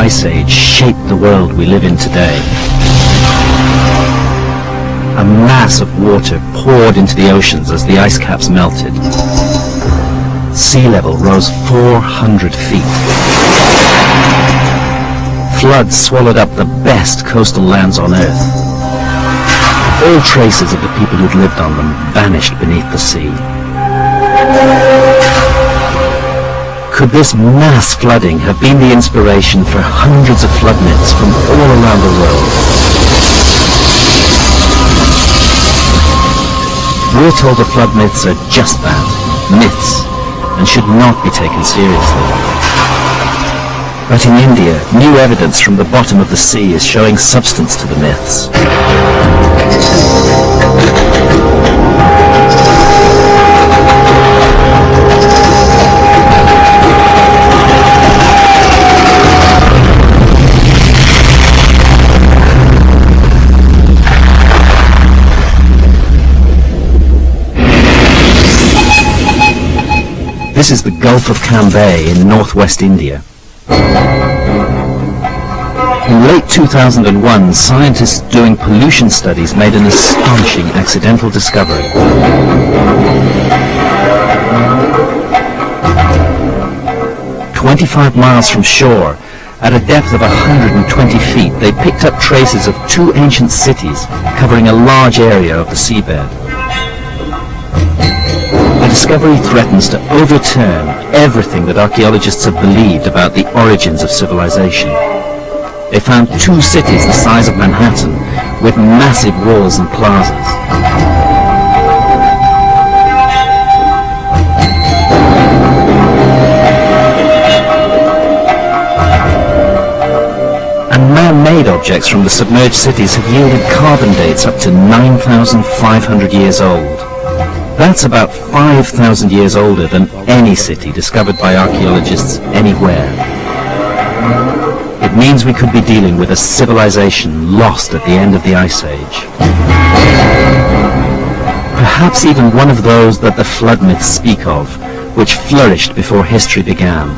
Ice Age shaped the world we live in today. A mass of water poured into the oceans as the ice caps melted. Sea level rose 400 feet. Floods swallowed up the best coastal lands on Earth. All traces of the people who'd lived on them vanished beneath the sea. Could this mass flooding have been the inspiration for hundreds of flood myths from all around the world? We're told the flood myths are just that, myths, and should not be taken seriously. But in India, new evidence from the bottom of the sea is showing substance to the myths. This is the Gulf of Cambay in northwest India. In late 2001, scientists doing pollution studies made an astonishing accidental discovery. "25 miles from shore, at a depth of 120 feet, they picked up traces of two ancient cities covering a large area of the seabed. The discovery threatens to overturn everything that archaeologists have believed about the origins of civilization. They found two cities the size of Manhattan, with massive walls and plazas. And man-made objects from the submerged cities have yielded carbon dates up to 9,500 years old. That's about 5,000 years older than any city discovered by archaeologists anywhere. It means we could be dealing with a civilization lost at the end of the Ice Age. Perhaps even one of those that the flood myths speak of, which flourished before history began.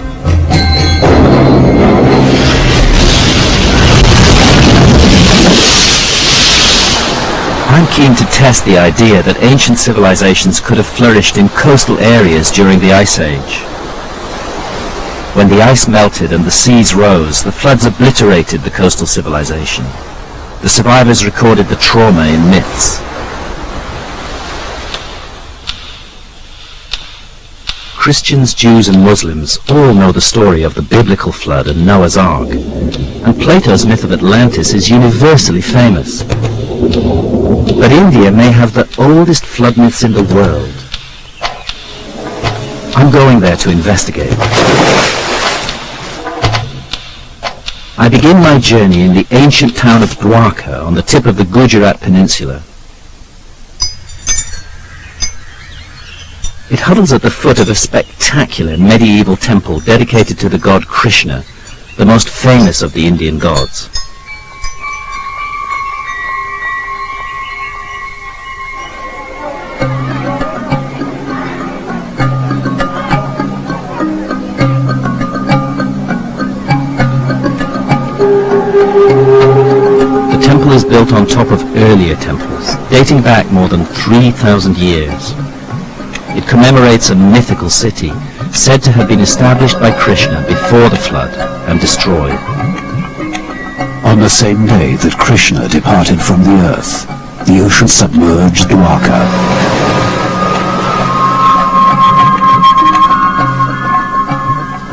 I'm keen to test the idea that ancient civilizations could have flourished in coastal areas during the Ice Age. When the ice melted and the seas rose, the floods obliterated the coastal civilization. The survivors recorded the trauma in myths. Christians, Jews and Muslims all know the story of the biblical flood and Noah's Ark, and Plato's myth of Atlantis is universally famous. But India may have the oldest flood myths in the world. I'm going there to investigate. I begin my journey in the ancient town of Dwarka on the tip of the Gujarat Peninsula. It huddles at the foot of a spectacular medieval temple dedicated to the god Krishna, the most famous of the Indian gods. The temple is built on top of earlier temples, dating back more than 3,000 years. It commemorates a mythical city, said to have been established by Krishna before the flood and destroyed. On the same day that Krishna departed from the earth, the ocean submerged Dwarka.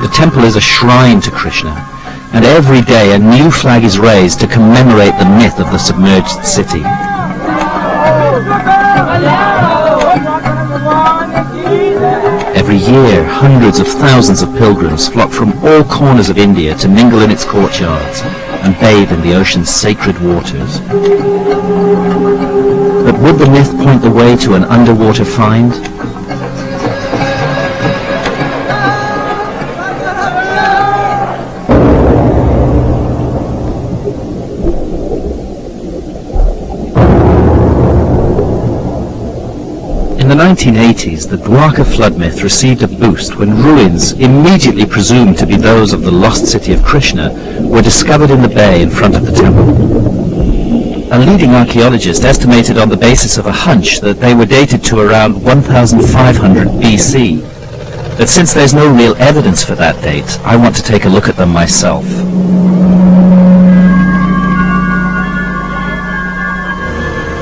The temple is a shrine to Krishna, and every day a new flag is raised to commemorate the myth of the submerged city. Every year, hundreds of thousands of pilgrims flock from all corners of India to mingle in its courtyards and bathe in the ocean's sacred waters. But would the myth point the way to an underwater find? In the the 1980s, the Dwarka flood myth received a boost when ruins, immediately presumed to be those of the lost city of Krishna, were discovered in the bay in front of the temple. A leading archaeologist estimated on the basis of a hunch that they were dated to around 1500 BC. But since there's no real evidence for that date, I want to take a look at them myself.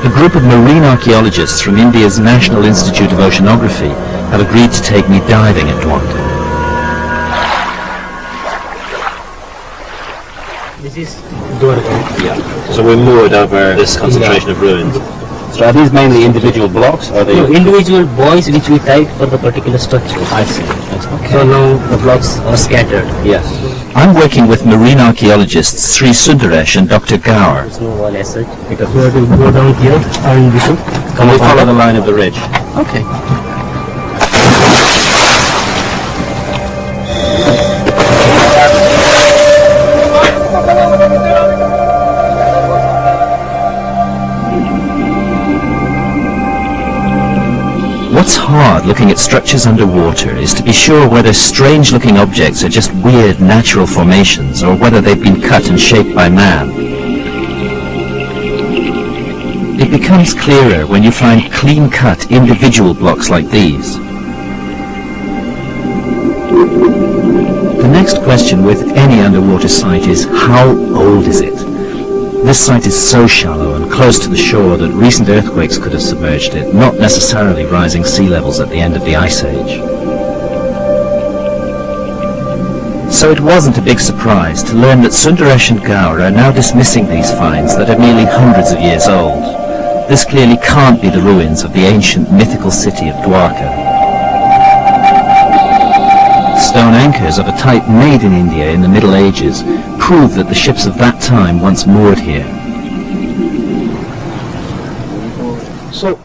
A group of marine archaeologists from India's National Institute of Oceanography have agreed to take me diving at Dwarka. This is Dwarka. Yeah. So we're moored over this concentration of ruins. So are these mainly individual blocks? Or are they individual buoys which we type for the particular structure. I see. Okay. So now the blocks are scattered. Yes. I'm working with marine archaeologists Sri Sundaresh and Dr. Gaur. There's no wall as such. Because we have to go down here and we should Can we follow the line of the ridge? Okay. What's hard looking at structures underwater is to be sure whether strange-looking objects are just weird natural formations or whether they've been cut and shaped by man. It becomes clearer when you find clean-cut individual blocks like these. The next question with any underwater site is, how old is it? This site is so shallow and close to the shore that recent earthquakes could have submerged it, not necessarily rising sea levels at the end of the Ice Age. So it wasn't a big surprise to learn that Sundaresh and Gaur are now dismissing these finds that are nearly hundreds of years old. This clearly can't be the ruins of the ancient mythical city of Dwarka. Stone anchors of a type made in India in the Middle Ages prove that the ships of that time once moored here. So